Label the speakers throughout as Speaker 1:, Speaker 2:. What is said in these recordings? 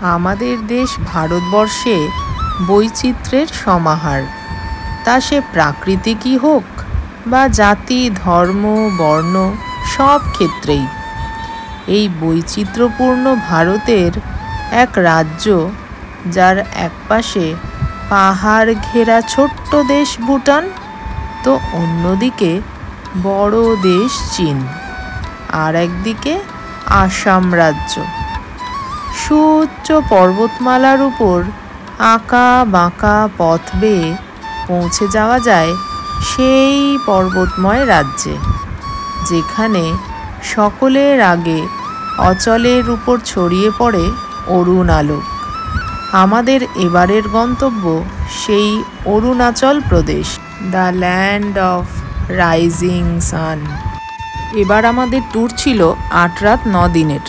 Speaker 1: আমাদের দেশ ভারতবর্ষে বৈচিত্র্যের সমাহার, তা সে প্রাকৃতিকই হোক বা জাতি, ধর্ম, বর্ণ, সব ক্ষেত্রেই। এই বৈচিত্র্যপূর্ণ ভারতের এক রাজ্য, যার একপাশে পাহাড় ঘেরা ছোট্ট দেশ ভুটান, তো অন্যদিকে বড় দেশ চীন, আর একদিকে আসাম রাজ্য। সুউচ্চ পর্বতমালার উপর আঁকা বাঁকা পথ বেয়ে পৌঁছে যাওয়া যায় সেই পর্বতময় রাজ্যে, যেখানে সকলের আগে অচলের উপর ছড়িয়ে পড়ে অরুণ আলোক। আমাদের এবারের গন্তব্য সেই Arunachal Pradesh, the land of rising sun. এবার আমাদের ট্যুর ছিল ৮ রাত ৯ দিনের।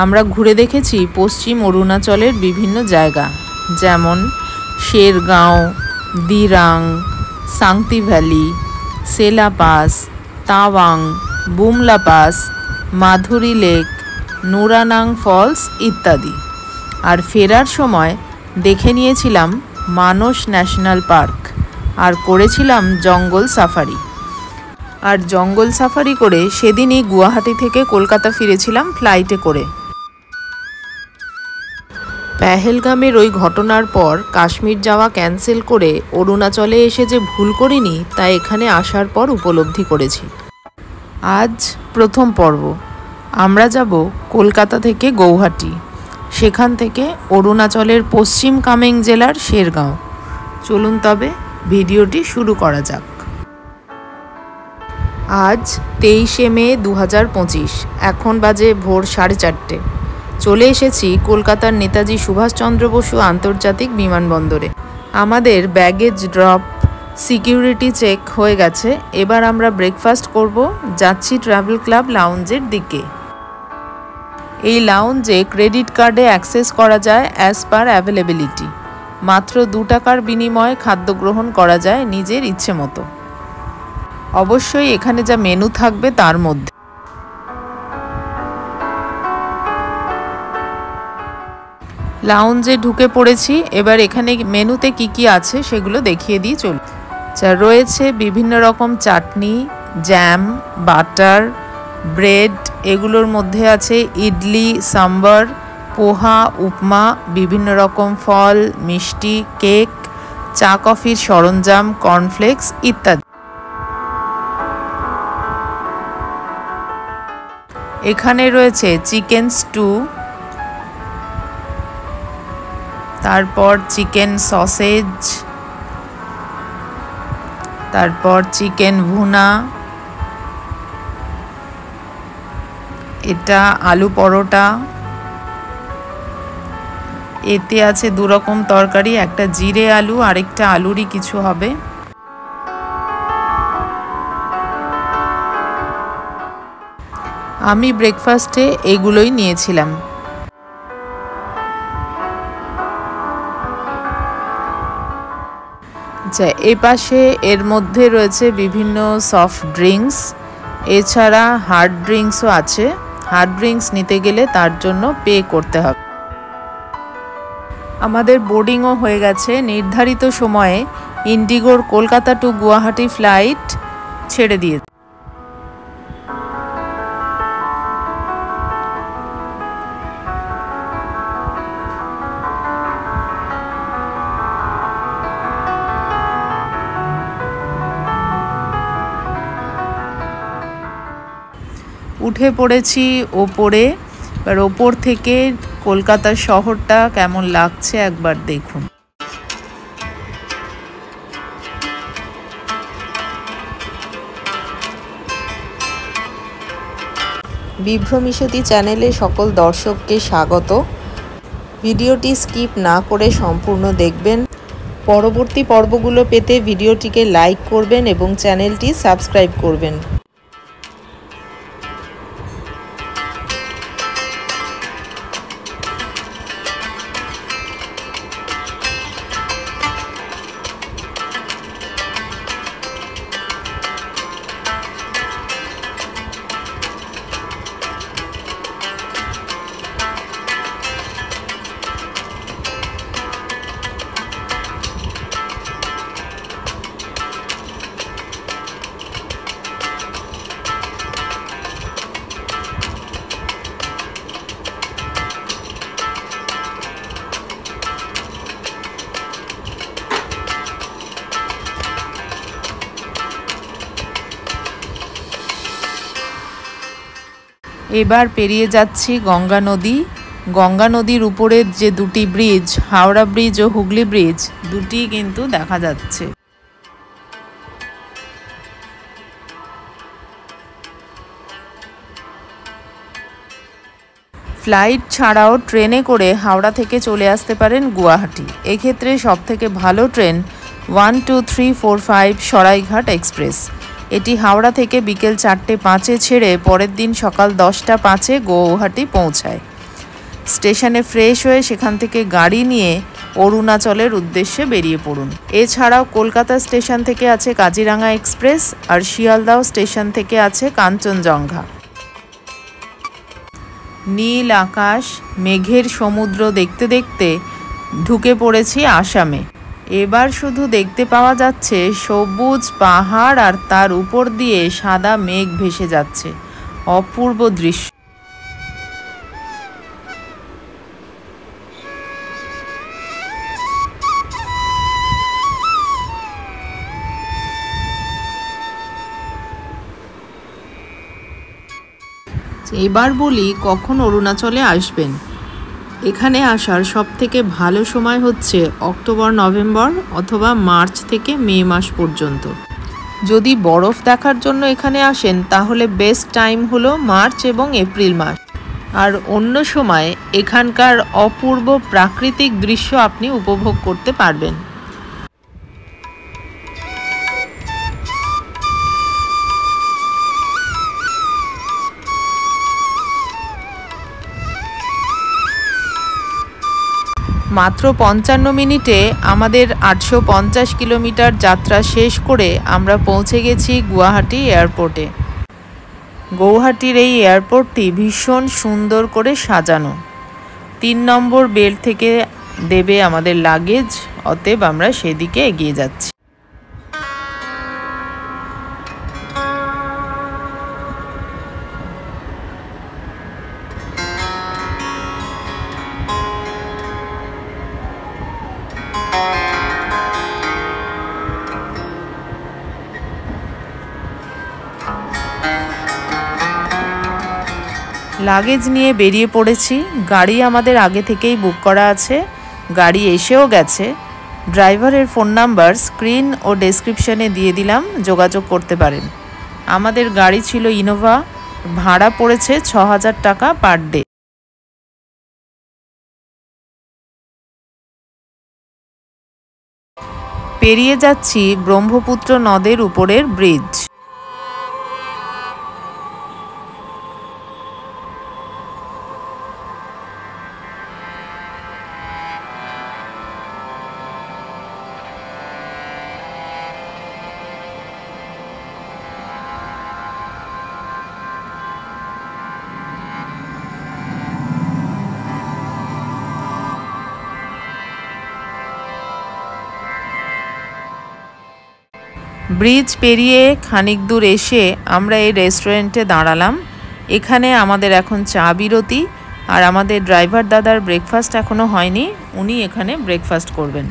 Speaker 1: আমরা ঘুরে দেখেছি পশ্চিম অরুণাচলের বিভিন্ন জায়গা, যেমন শেরগাঁও, দিরাং, সাংতি ভ্যালি, সেলা পাস, তাওয়াং, বুমলা পাস, মাধুরী লেক, নুরানাং ফলস ইত্যাদি। আর ফেরার সময় দেখে নিয়েছিলাম মানস ন্যাশনাল পার্ক, আর করেছিলাম জঙ্গল সাফারি। আর জঙ্গল সাফারি করে সেদিনই গুয়াহাটি থেকে কলকাতা ফিরেছিলাম ফ্লাইটে করে। পেহেলগামের ওই ঘটনার পর কাশ্মীর যাওয়া ক্যান্সেল করে অরুণাচলে এসে যে ভুল করিনি, তা এখানে আসার পর উপলব্ধি করেছি। আজ প্রথম পর্ব। আমরা যাব কলকাতা থেকে গৌহাটি, সেখান থেকে অরুণাচলের পশ্চিম কামেং জেলার শেরগাঁও। চলুন তবে ভিডিওটি শুরু করা যাক। আজ 23শে মে 2025, এখন বাজে ভোর 4:30। চলে এসেছি কলকাতার নেতাজি সুভাষচন্দ্র বসু আন্তর্জাতিক বিমানবন্দরে। আমাদের ব্যাগেজ ড্রপ, সিকিউরিটি চেক হয়ে গেছে। এবার আমরা ব্রেকফাস্ট করব। যাচ্ছি ট্রাভেল ক্লাব লাউঞ্জের দিকে। এই লাউঞ্জে ক্রেডিট কার্ডে অ্যাক্সেস করা যায় অ্যাজ পার অ্যাভেলেবিলিটি। মাত্র 2 টাকার বিনিময়ে খাদ্য গ্রহণ করা যায় নিজের ইচ্ছে মতো, অবশ্যই এখানে যা মেনু থাকবে তার মধ্যে। লাউঞ্জে ঢুকে পড়েছি। এবার এখানে মেনুতে কি কি আছে সেগুলো দেখিয়ে দিই চলুন। রয়েছে বিভিন্ন রকম চাটনি, জ্যাম, বাটার, ব্রেড। এগুলোর মধ্যে আছে ইডলি, সাম্বার, পোহা, উপমা, বিভিন্ন রকম ফল, মিষ্টি, কেক, চা কফির সরঞ্জাম, কর্নফ্লেক্স ইত্যাদি। এখানে রয়েছে চিকেন স্টু, তারপর চিকেন সসেজ, তারপর চিকেন ভুনা, এটা আলু পরোটা, এতে আছে 2 রকম তরকারি, একটা জিরে আলু, আরেকটা আলুরই কিছু হবে। আমি ব্রেকফাস্টে এগুলোই নিয়েছিলাম। আচ্ছা, এই পাশে এর মধ্যে রয়েছে বিভিন্ন সফট ড্রিঙ্কস, এছাড়া হার্ড ড্রিঙ্কসও আছে। হার্ড ড্রিঙ্কস নিতে গেলে তার জন্য পে করতে হবে। আমাদের বোর্ডিংও হয়ে গেছে। নির্ধারিত সময়ে ইন্ডিগোর কলকাতা টু গুয়াহাটি ফ্লাইট ছেড়ে দিয়েছে। উঠে পড়েছি ওপরে। এবার ওপর থেকে কলকাতা শহরটা কেমন লাগছে একবার দেখুন। বিভ্রমিষ্যতি চ্যানেলে সকল দর্শককে স্বাগত। ভিডিওটি স্কিপ না করে সম্পূর্ণ দেখবেন। পরবর্তী পর্বগুলো পেতে ভিডিওটিকে লাইক করবেন এবং চ্যানেলটি সাবস্ক্রাইব করবেন। এবার পেরিয়ে যাচ্ছি গঙ্গা নদী। গঙ্গা নদীর উপরের যে দুটি ব্রিজ, হাওড়া ব্রিজ ও হুগলি ব্রিজ, দুটি কিন্তু দেখা যাচ্ছে। ফ্লাইট ছাড়াও ট্রেনে করে হাওড়া থেকে চলে আসতে পারেন গুয়াহাটি। এক্ষেত্রে সবথেকে ভালো ট্রেন 1, 2, 3, 4, 5 সরাইঘাট এক্সপ্রেস। এটি হাওড়া থেকে বিকেল 4:05 ছেড়ে পরের দিন সকাল 10:05 গুয়াহাটি পৌঁছায়। স্টেশনে ফ্রেশ হয়ে সেখান থেকে গাড়ি নিয়ে অরুণাচলের উদ্দেশ্যে বেরিয়ে পড়ুন। এছাড়াও কলকাতা স্টেশন থেকে আছে কাজিরাঙা এক্সপ্রেস, আর শিয়ালদাহ স্টেশন থেকে আছে কাঞ্চনজঙ্ঘা। নীল আকাশ, মেঘের সমুদ্র দেখতে দেখতে ঢুকে পড়েছি আসামে। এবার শুধু দেখতে পাওয়া যাচ্ছে সবুজ পাহাড় আর তার উপর দিয়ে সাদা মেঘ ভেসে যাচ্ছে। অপূর্ব দৃশ্য। এবার বলি কখন অরুণাচলে আসবেন। এখানে আসার সবথেকে ভালো সময় হচ্ছে অক্টোবর নভেম্বর অথবা মার্চ থেকে মে মাস পর্যন্ত। যদি বরফ দেখার জন্য এখানে আসেন তাহলে বেস্ট টাইম হলো মার্চ এবং এপ্রিল মাস। আর অন্য সময় এখানকার অপূর্ব প্রাকৃতিক দৃশ্য আপনি উপভোগ করতে পারবেন। মাত্র 55 মিনিটে আমাদের 850 কিলোমিটার যাত্রা শেষ করে আমরা পৌঁছে গেছি গুয়াহাটি এয়ারপোর্টে। গৌহাটির এই এয়ারপোর্টটি ভীষণ সুন্দর করে সাজানো। 3 নম্বর বেল্ট থেকে দেবে আমাদের লাগেজ, অতএব আমরা সেদিকে এগিয়ে যাচ্ছি। লাগেজ নিয়ে বেরিয়ে পড়েছি। গাড়ি আমাদের আগে থেকেই বুক করা আছে, গাড়ি এসেও গেছে। ড্রাইভারের ফোন নাম্বার স্ক্রিন ও ডেসক্রিপশনে দিয়ে দিলাম, যোগাযোগ করতে পারেন। আমাদের গাড়ি ছিল ইনোভা, ভাড়া পড়েছে 6000 টাকা পার ডে। পেরিয়ে যাচ্ছি ব্রহ্মপুত্র নদের উপরের ব্রিজ। ব্রিজ পেরিয়ে খানিক দূর এসে আমরা এই রেস্টুরেন্টে দাঁড়ালাম। এখানে আমাদের এখন চা বিরতি, আর আমাদের ড্রাইভার দাদার ব্রেকফাস্ট এখনও হয়নি, উনি এখানে ব্রেকফাস্ট করবেন।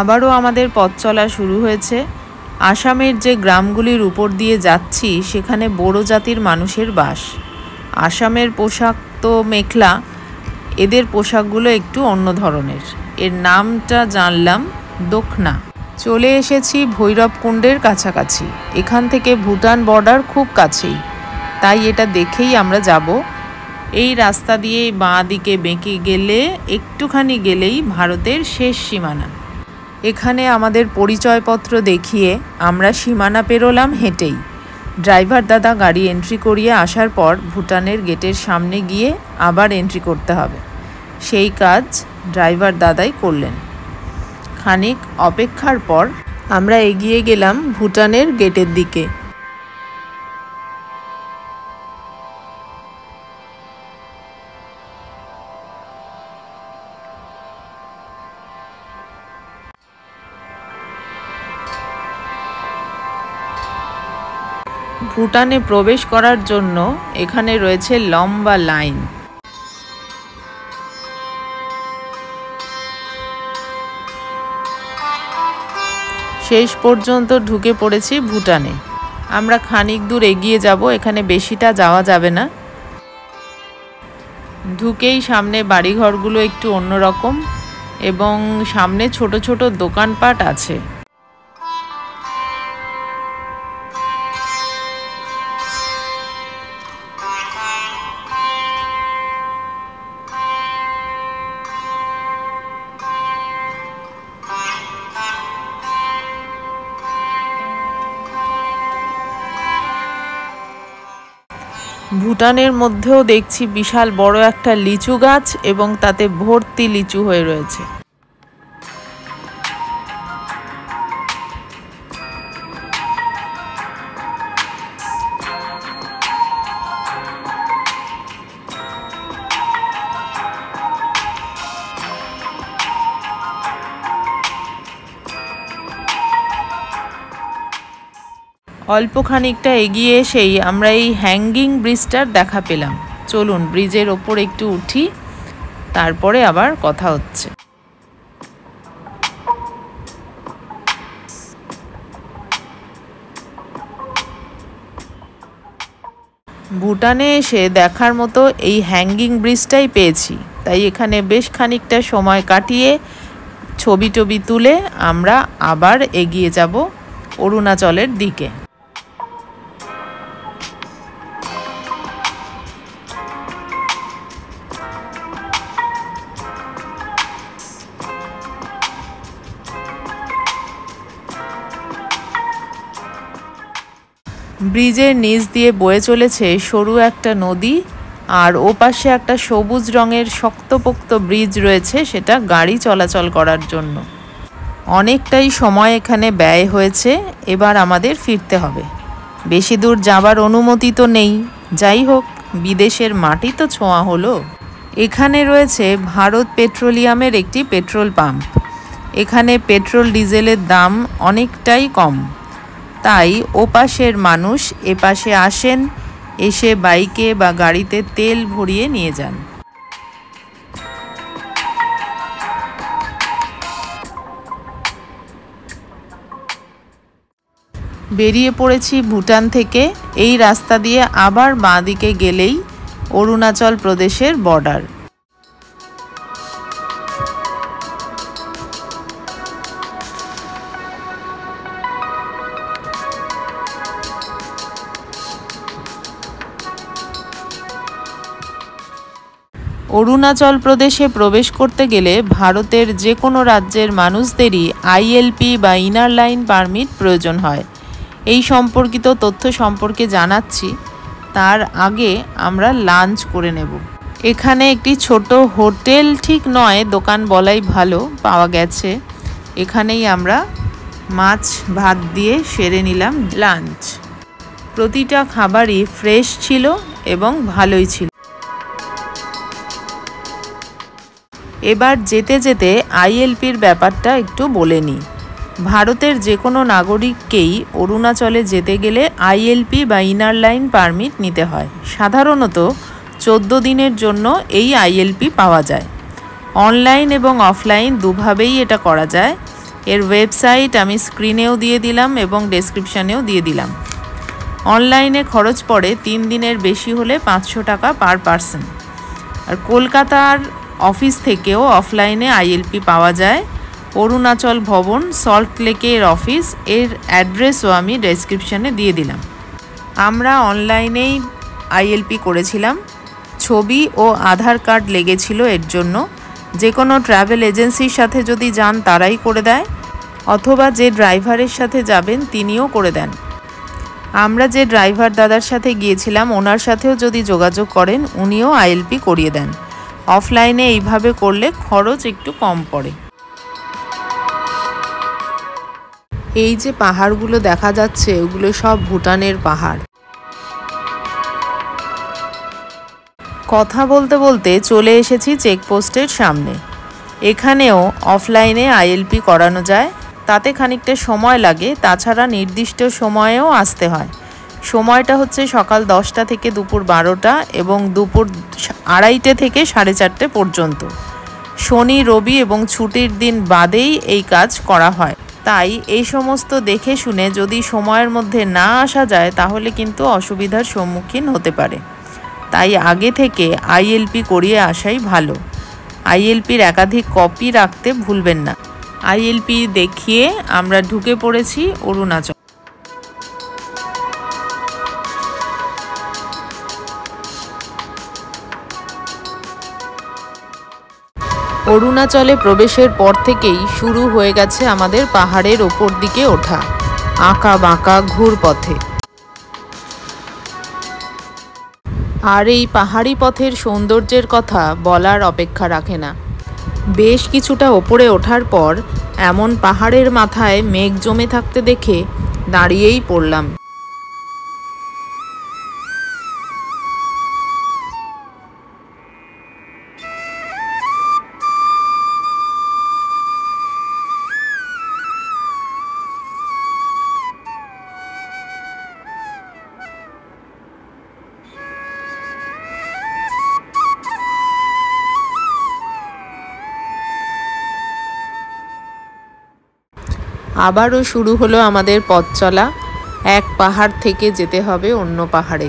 Speaker 1: আবারও আমাদের পথ চলা শুরু হয়েছে। আসামের যে গ্রামগুলির উপর দিয়ে যাচ্ছি সেখানে বড়ো জাতির মানুষের বাস। আসামের পোশাক তো মেখলা, এদের পোশাকগুলো একটু অন্য ধরনের। এর নামটা জানলাম দোকনা। চলে এসেছি ভৈরবকুণ্ডের কাছাকাছি। এখান থেকে ভুটান বর্ডার খুব কাছেই, তাই এটা দেখেই আমরা যাব। এই রাস্তা দিয়ে বাঁ দিকে বেঁকে গেলে একটুখানি গেলেই ভারতের শেষ সীমানা। এখানে আমাদের পরিচয়পত্র দেখিয়ে আমরা সীমানা পেরোলাম হেঁটেই। ড্রাইভার দাদা গাড়ি এন্ট্রি করিয়ে আসার পর ভুটানের গেটের সামনে গিয়ে আবার এন্ট্রি করতে হবে। সেই কাজ ড্রাইভার দাদাই করলেন। খানিক অপেক্ষার পর আমরা এগিয়ে গেলাম ভুটানের গেটের দিকে। ভুটানে প্রবেশ করার জন্য এখানে রয়েছে লম্বা লাইন। শেষ পর্যন্ত ঢুকে পড়েছি ভুটানে। আমরা খানিক দূর এগিয়ে যাব, এখানে বেশিটা যাওয়া যাবে না। ঢুকেই সামনে বাড়িঘরগুলো একটু অন্যরকম এবং সামনে ছোট ছোট দোকানপাট আছে। ভুটানের মধ্যেও দেখছি বিশাল বড় একটা লিচু গাছ এবং তাতে ভর্তি লিচু হয়ে রয়েছে। অল্প খানিকটা এগিয়ে এসেই আমরা এই হ্যাঙ্গিং ব্রিজটার দেখা পেলাম। চলুন ব্রিজের ওপর একটু উঠি, তারপরে আবার কথা হচ্ছে। ভুটানে এসে দেখার মতো এই হ্যাঙ্গিং ব্রিজটাই পেয়েছি, তাই এখানে বেশ খানিকটা সময় কাটিয়ে ছবি টবি তুলে আমরা আবার এগিয়ে যাব অরুণাচলের দিকে। ব্রিজের নিচ দিয়ে বয়ে চলেছে সরু একটা নদী, আর ওপাশে একটা সবুজ রঙের শক্তপোক্ত ব্রিজ রয়েছে, সেটা গাড়ি চলাচল করার জন্য। অনেকটাই সময় এখানে ব্যয় হয়েছে, এবার আমাদের ফিরতে হবে। বেশি দূর যাবার অনুমতি তো নেই, যাই হোক বিদেশের মাটি তো ছোঁয়া হলো। এখানে রয়েছে ভারত পেট্রোলিয়ামের একটি পেট্রোল পাম্প। এখানে পেট্রোল ডিজেলের দাম অনেকটাই কম, তাই ওপাশের মানুষ এপাশে আসেন, এসে বাইকে বা গাড়িতে তেল ভরিয়ে নিয়ে যান। বেরিয়ে পড়েছি ভুটান থেকে। এই রাস্তা দিয়ে আবার বাঁ দিকে গেলেই অরুণাচল প্রদেশের বর্ডার। অরুণাচল প্রদেশে প্রবেশ করতে গেলে ভারতের যে কোনো রাজ্যের মানুষদেরই আইএলপি বা ইনার লাইন পারমিট প্রয়োজন হয়। এই সম্পর্কিত তথ্য সম্পর্কে জানাচ্ছি, তার আগে আমরা লাঞ্চ করে নেব। এখানে একটি ছোট হোটেল ঠিক নয়, দোকান বলাই ভালো, পাওয়া গেছে। এখানেই আমরা মাছ ভাত দিয়ে সেরে নিলাম লাঞ্চ। প্রতিটা খাবারই ফ্রেশ ছিল এবং ভালোই ছিল। এবার যেতে যেতে আইএলপির ব্যাপারটা একটু বলে নিই। ভারতের যে কোনো নাগরিককেই অরুণাচলে যেতে গেলে আইএলপি বা ইনার লাইন পারমিট নিতে হয়। সাধারণত 14 দিনের জন্য এই আইএলপি পাওয়া যায়। অনলাইন এবং অফলাইন দুভাবেই এটা করা যায়। এর ওয়েবসাইট আমি স্ক্রিনেও দিয়ে দিলাম এবং ডেসক্রিপশানেও দিয়ে দিলাম। অনলাইনে খরচ পড়ে 3 দিনের বেশি হলে 500 টাকা পার পারসন। আর কলকাতার অফিস থেকেও অফলাইনে আইএলপি পাওয়া যায়। অরুণাচল ভবন, সল্ট লেকের অফিস, এর অ্যাড্রেসও আমি ডেসক্রিপশানে দিয়ে দিলাম। আমরা অনলাইনেই আইএলপি করেছিলাম। ছবি ও আধার কার্ড লেগেছিল এর জন্য। যে কোনো ট্রাভেল এজেন্সির সাথে যদি যান তারাই করে দেয়, অথবা যে ড্রাইভারের সাথে যাবেন তিনিও করে দেন। আমরা যে ড্রাইভার দাদার সাথে গিয়েছিলাম ওনার সাথেও যদি যোগাযোগ করেন উনিও আইএলপি করিয়ে দেন। অফলাইনে এইভাবে করলে খরচ একটু কম পড়ে। এই যে পাহাড়গুলো দেখা যাচ্ছে ওগুলো সব ভুটানের পাহাড়। কথা বলতে বলতে চলে এসেছি চেকপোস্টের সামনে। এখানেও অফলাইনে আইএলপি করানো যায়, তাতে খানিকটা সময় লাগে, তাছাড়া নির্দিষ্ট সময়েও আসতে হয়। সময়টা হচ্ছে সকাল 10টা থেকে দুপুর 12টা এবং দুপুর 2:30 থেকে 4:30 পর্যন্ত। শনি, রবি এবং ছুটির দিন বাদেই এই কাজ করা হয়। তাই এই সমস্ত দেখে শুনে যদি সময়ের মধ্যে না আসা যায় তাহলে কিন্তু অসুবিধার সম্মুখীন হতে পারে। তাই আগে থেকে আইএলপি করিয়ে আসাই ভালো। আইএলপির একাধিক কপি রাখতে ভুলবেন না। আইএলপি দেখিয়ে আমরা ঢুকে পড়েছি অরুণাচল। অরুণাচলে প্রবেশের পর থেকেই শুরু হয়ে গেছে আমাদের পাহাড়ের ওপর দিকে ওঠা আঁকা বাঁকা ঘুরপথে। আর এই পাহাড়ি পথের সৌন্দর্যের কথা বলার অপেক্ষা রাখে না। বেশ কিছুটা ওপরে ওঠার পর এমন পাহাড়ের মাথায় মেঘ জমে থাকতে দেখে দাঁড়িয়েই পড়লাম। আবারও শুরু হলো আমাদের পথ চলা। এক পাহাড় থেকে যেতে হবে অন্য পাহাড়ে।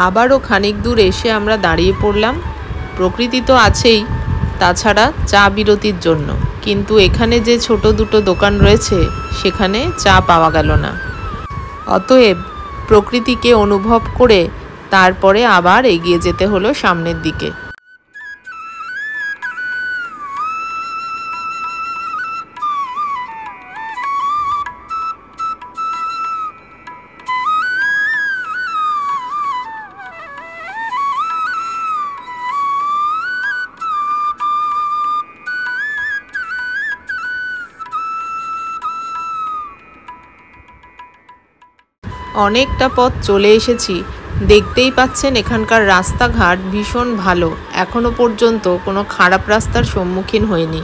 Speaker 1: আবারও খানিক দূর এসে আমরা দাঁড়িয়ে পড়লাম। প্রকৃতি তো আছেই, তাছাড়া চা বিরতির জন্য, কিন্তু এখানে যে ছোট দুটো দোকান রয়েছে সেখানে চা পাওয়া গেল না। অতএব প্রকৃতিকে অনুভব করে তারপরে আবার এগিয়ে যেতে হলো সামনের দিকে। অনেকটা পথ চলে এসেছি। দেখতেই পাচ্ছেন এখানকার রাস্তাঘাট ভীষণ ভালো, এখনো পর্যন্ত কোনো খারাপ রাস্তার সম্মুখীন হইনি।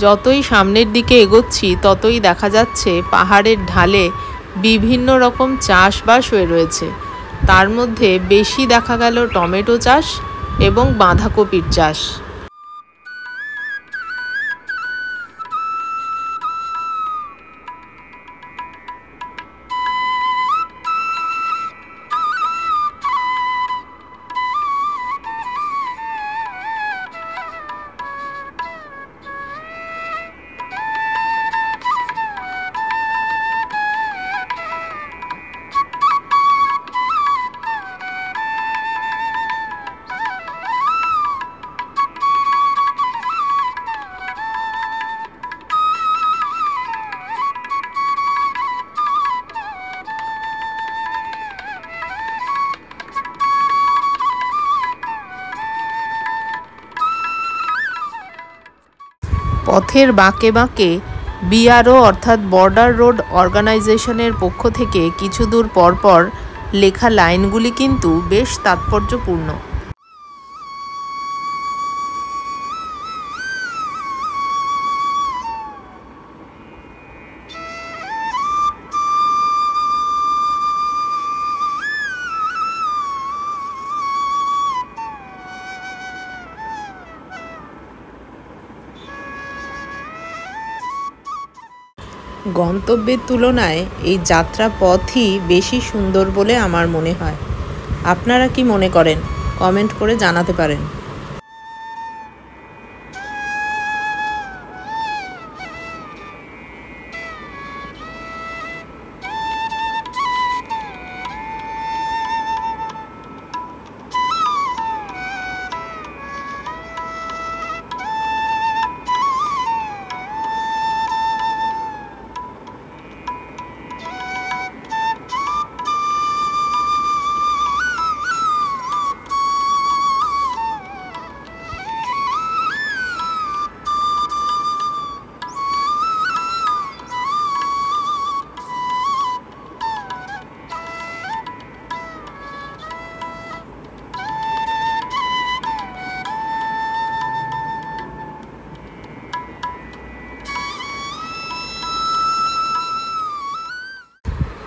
Speaker 1: যতই সামনের দিকে এগোচ্ছি ততই দেখা যাচ্ছে পাহাড়ের ঢালে বিভিন্ন রকম চাষবাস হয়ে রয়েছে। তার মধ্যে বেশি দেখা গেল টমেটো চাষ এবং বাঁধাকপির চাষ। পথের বাঁকে বাঁকে বিআরও অর্থাৎ বর্ডার রোড অর্গানাইজেশনের পক্ষ থেকে কিছু দূর পরপর লেখা লাইনগুলি কিন্তু বেশ তাৎপর্যপূর্ণ। গন্তব্যের তুলনায় এই যাত্রা পথই বেশি সুন্দর বলে আমার মনে হয়। আপনারা কি মনে করেন? কমেন্ট করে জানাতে পারেন।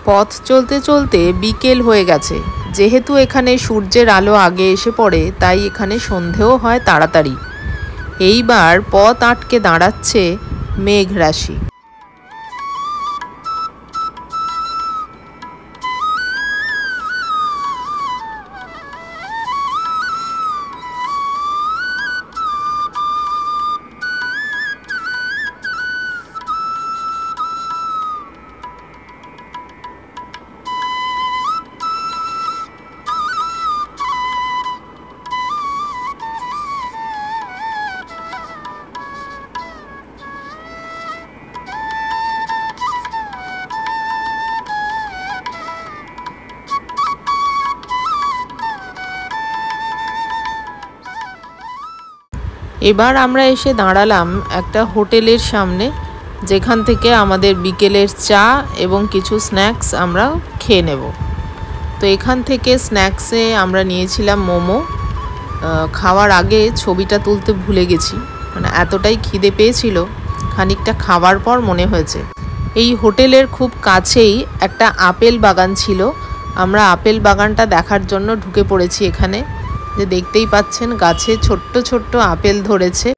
Speaker 1: পথ চলতে চলতে বিকেল হয়ে গেছে। যেহেতু এখানে সূর্যের আলো আগে এসে পড়ে, তাই এখানে সন্ধেও হয় তাড়াতাড়ি। এইবার পথ আটকে দাঁড়াচ্ছে মেঘ রাশি। এবার আমরা এসে দাঁড়ালাম একটা হোটেলের সামনে, যেখান থেকে আমাদের বিকেলের চা এবং কিছু স্ন্যাক্স আমরা খেয়ে নেব। তো এখান থেকে স্ন্যাক্সে আমরা নিয়েছিলাম মোমো। খাওয়ার আগে ছবিটা তুলতে ভুলে গেছি, মানে এতটাই খিদে পেয়েছিল, খানিকটা খাওয়ার পর মনে হয়েছে। এই হোটেলের খুব কাছেই একটা আপেল বাগান ছিল। আমরা আপেল বাগানটা দেখার জন্য ঢুকে পড়েছি এখানে। যে দেখতেই পাচ্ছেন গাছে ছোট্ট ছোট্ট আপেল ধরেছে।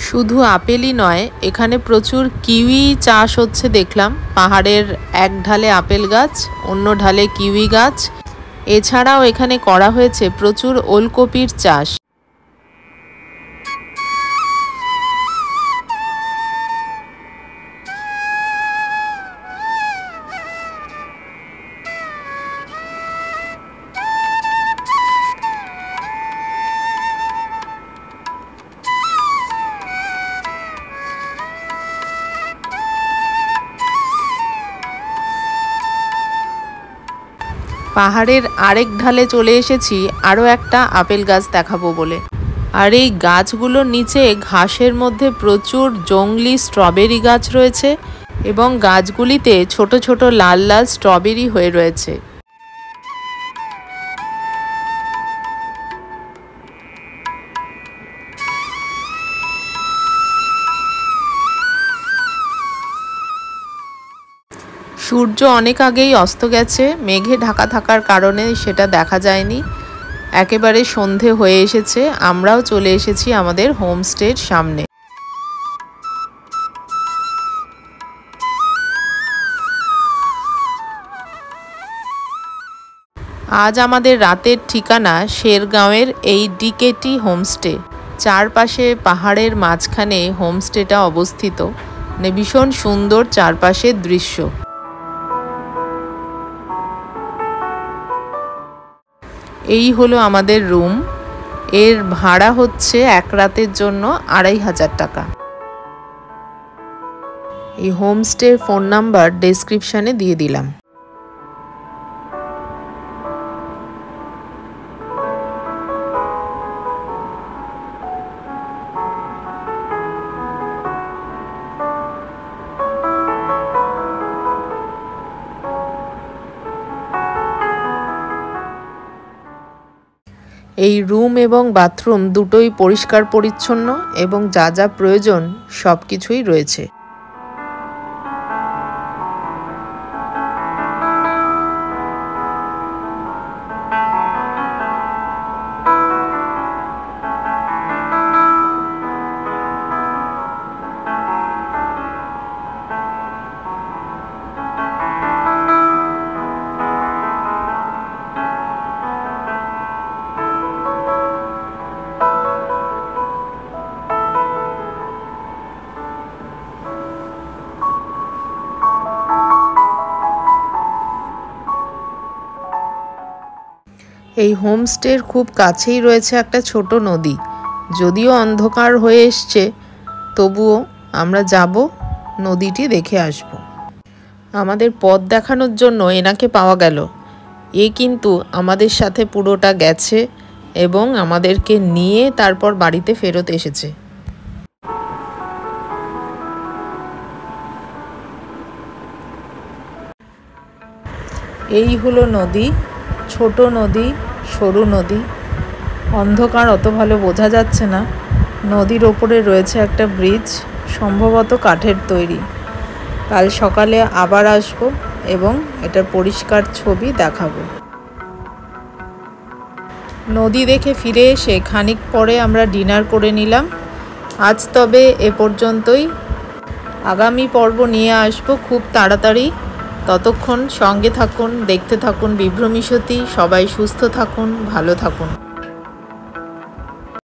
Speaker 1: শুধু আপেলই নয়, এখানে প্রচুর কিউই চাষ হচ্ছে দেখলাম। পাহাড়ের এক ঢালে আপেল গাছ, অন্য ঢালে কিউই গাছ। এছাড়াও এখানে করা হয়েছে প্রচুর ওলকপির চাষ। পাহাড়ের আরেক ঢালে চলে এসেছি আরও একটা আপেল গাছ দেখাবো বলে। আর এই গাছগুলোর নিচে ঘাসের মধ্যে প্রচুর জংলি স্ট্রবেরি গাছ রয়েছে এবং গাছগুলিতে ছোট ছোট লাল লাল স্ট্রবেরি হয়ে রয়েছে। সূর্য অনেক আগেই অস্ত গেছে, মেঘে ঢাকা থাকার কারণে সেটা দেখা যায়নি। একেবারে সন্ধে হয়ে এসেছে, আমরাও চলে এসেছি আমাদের হোমস্টের সামনে। আজ আমাদের রাতের ঠিকানা শেরগাঁওয়ের এই ডিকেটি হোমস্টে। চারপাশে পাহাড়ের মাঝখানে হোমস্টেটা অবস্থিত, মানে ভীষণ সুন্দর চারপাশের দৃশ্য। এই হলো আমাদের রুম। এর ভাড়া হচ্ছে এক রাতের জন্য 2500 টাকা। এই হোমস্টের ফোন নাম্বার ডেসক্রিপশানে দিয়ে দিলাম। এই রুম এবং বাথরুম দুটোই পরিষ্কার পরিচ্ছন্ন এবং যা যা প্রয়োজন সব কিছুই রয়েছে। এই হোমস্টের খুব কাছেই রয়েছে একটা ছোট নদী। যদিও অন্ধকার হয়ে এসছে, তবুও আমরা যাব, নদীটি দেখে আসব। আমাদের পথ দেখানোর জন্য এনাকে পাওয়া গেল। এ কিন্তু আমাদের সাথে পুরোটা গেছে এবং আমাদেরকে নিয়ে তারপর বাড়িতে ফেরত এসেছে। এই হলো নদী, ছোট নদী, সরু নদী। অন্ধকার, অত ভালো বোঝা যাচ্ছে না। নদীর ওপরে রয়েছে একটা ব্রিজ, সম্ভবত কাঠের তৈরি। কাল সকালে আবার আসব এবং এটা পরিষ্কার ছবি দেখাবো। নদী দেখে ফিরে এসে খানিক পরে আমরা ডিনার করে নিলাম। আজ তবে এ পর্যন্তই। আগামী পর্ব নিয়ে আসব খুব তাড়াতাড়ি। ততক্ষণ সঙ্গে থাকুন, দেখতে থাকুন বিভ্রমী সতী। সবাই সুস্থ থাকুন, ভালো থাকুন।